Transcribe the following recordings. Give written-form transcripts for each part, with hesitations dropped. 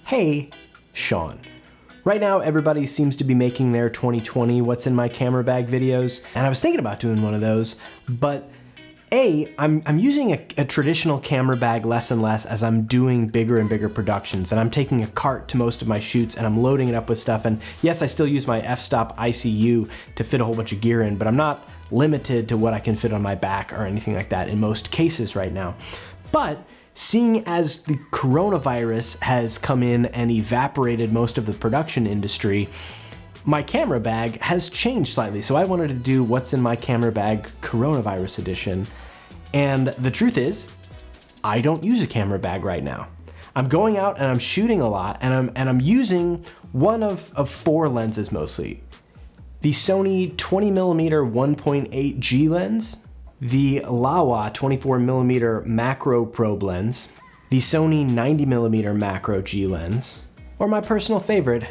Hey, Sean. Right now, everybody seems to be making their 2020 What's in My Camera Bag videos, and I was thinking about doing one of those, but I'm using a traditional camera bag less and less as I'm doing bigger and bigger productions, and I'm taking a cart to most of my shoots and I'm loading it up with stuff, and yes, I still use my f-stop ICU to fit a whole bunch of gear in, but I'm not limited to what I can fit on my back or anything like that in most cases right now. But seeing as the coronavirus has come in and evaporated most of the production industry, my camera bag has changed slightly. So I wanted to do What's in My Camera Bag Coronavirus Edition. And the truth is, I don't use a camera bag right now. I'm going out and I'm shooting a lot, and I'm using one of four lenses mostly. The Sony 20mm 1.8 G lens, the Laowa 24mm macro probe lens, the Sony 90mm macro G lens, or my personal favorite,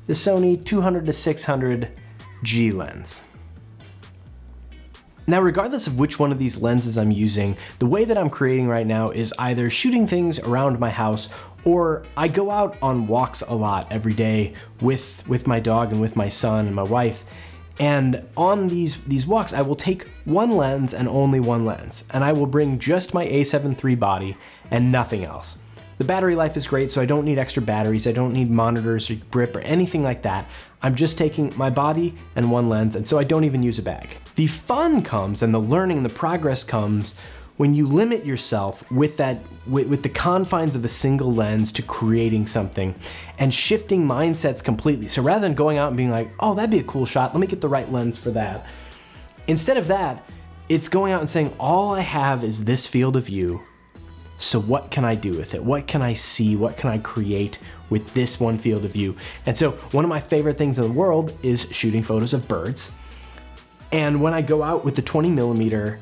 the Sony 200-600 G lens. Now, regardless of which one of these lenses I'm using, the way that I'm creating right now is either shooting things around my house, or I go out on walks a lot every day with my dog and with my son and my wife. And on these walks, I will take one lens and only one lens, and I will bring just my A7 III body and nothing else. The battery life is great, so I don't need extra batteries, I don't need monitors or grip or anything like that. I'm just taking my body and one lens, and so I don't even use a bag. The fun comes and the learning and the progress comes when you limit yourself with the confines of a single lens to creating something and shifting mindsets completely. So rather than going out and being like, oh, that'd be a cool shot, let me get the right lens for that. Instead of that, it's going out and saying, all I have is this field of view, so what can I do with it? What can I see? What can I create with this one field of view? And so one of my favorite things in the world is shooting photos of birds. And when I go out with the 20mm,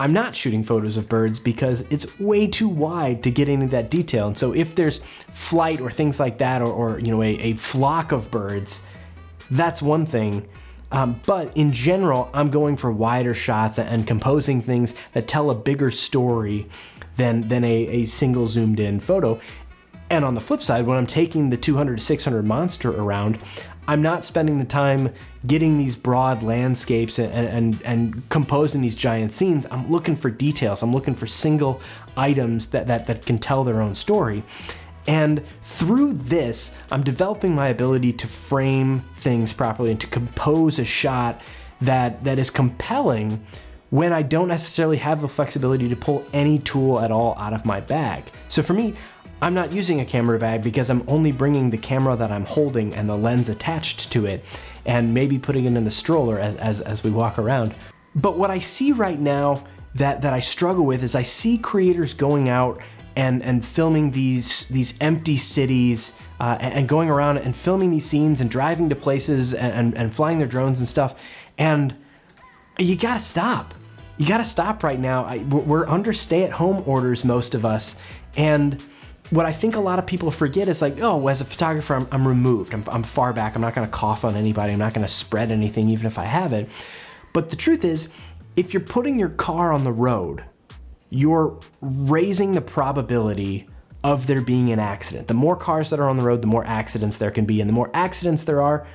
I'm not shooting photos of birds because it's way too wide to get into that detail. And so if there's flight or things like that, or you know, a flock of birds, that's one thing. But in general, I'm going for wider shots and composing things that tell a bigger story than a single zoomed in photo. And on the flip side, when I'm taking the 200-600 monster around, I'm not spending the time getting these broad landscapes and composing these giant scenes. I'm looking for details. I'm looking for single items that can tell their own story. And through this, I'm developing my ability to frame things properly and to compose a shot that is compelling when I don't necessarily have the flexibility to pull any tool at all out of my bag. So for me, I'm not using a camera bag because I'm only bringing the camera that I'm holding and the lens attached to it, and maybe putting it in the stroller as we walk around. But what I see right now that I struggle with is I see creators going out and filming these empty cities and going around and filming these scenes and driving to places and flying their drones and stuff. And you gotta stop. You gotta stop right now. We're under stay-at-home orders, most of us, and what I think a lot of people forget is like, oh, as a photographer, I'm removed. I'm far back. I'm not gonna cough on anybody. I'm not gonna spread anything, even if I have it. But the truth is, if you're putting your car on the road, you're raising the probability of there being an accident. The more cars that are on the road, the more accidents there can be. And the more accidents there are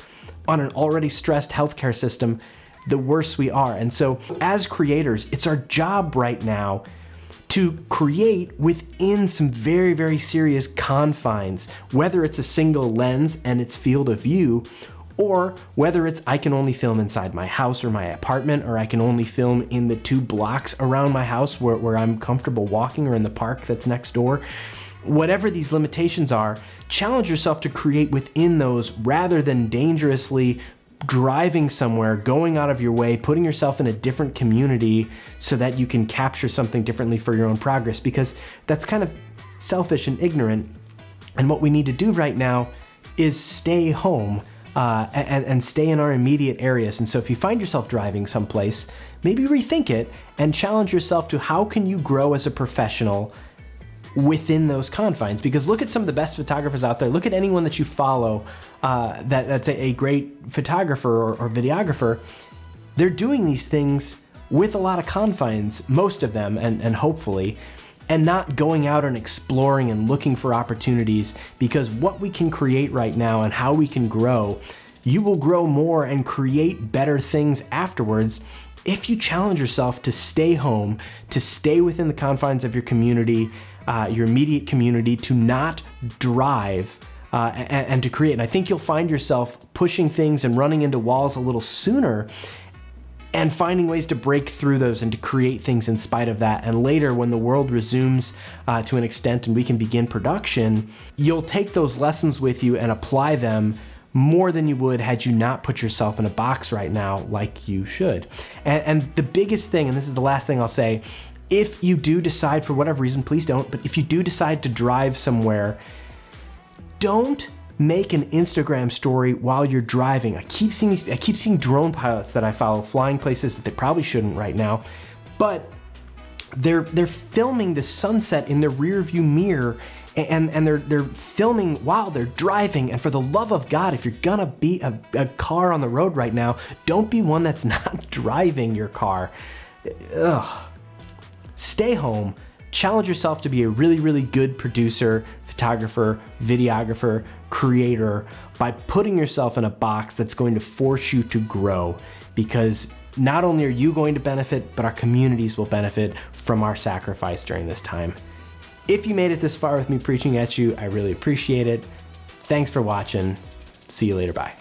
on an already stressed healthcare system, the worse we are. And so as creators, it's our job right now to create within some very, very serious confines, whether it's a single lens and its field of view, or whether it's I can only film inside my house or my apartment, or I can only film in the 2 blocks around my house where I'm comfortable walking, or in the park that's next door. Whatever these limitations are, challenge yourself to create within those rather than dangerously driving somewhere, going out of your way, putting yourself in a different community so that you can capture something differently for your own progress, because that's kind of selfish and ignorant. And what we need to do right now is stay home and stay in our immediate areas. And so if you find yourself driving someplace, maybe rethink it and challenge yourself to how can you grow as a professional within those confines. Because look at some of the best photographers out there. Look at anyone that you follow that's a great photographer or videographer. They're doing these things with a lot of confines, most of them, and hopefully. and not going out and exploring and looking for opportunities, because what we can create right now and how we can grow, you will grow more and create better things afterwards if you challenge yourself to stay home, to stay within the confines of your community, your immediate community, to not drive and to create. And I think you'll find yourself pushing things and running into walls a little sooner and finding ways to break through those and to create things in spite of that. And later, when the world resumes to an extent and we can begin production, you'll take those lessons with you and apply them more than you would had you not put yourself in a box right now like you should. And the biggest thing, and this is the last thing I'll say, if you do decide, for whatever reason, please don't, but if you do decide to drive somewhere, don't make an Instagram story while you're driving. I keep seeing drone pilots that I follow flying places that they probably shouldn't right now, but they're filming the sunset in their rear view mirror, and they're filming while they're driving. And for the love of God, if you're gonna be a car on the road right now, don't be one that's not driving your car. Ugh. Stay home, challenge yourself to be a really, really good producer, photographer, videographer, creator, by putting yourself in a box that's going to force you to grow, because not only are you going to benefit, but our communities will benefit from our sacrifice during this time. If you made it this far with me preaching at you, I really appreciate it. Thanks for watching. See you later. Bye.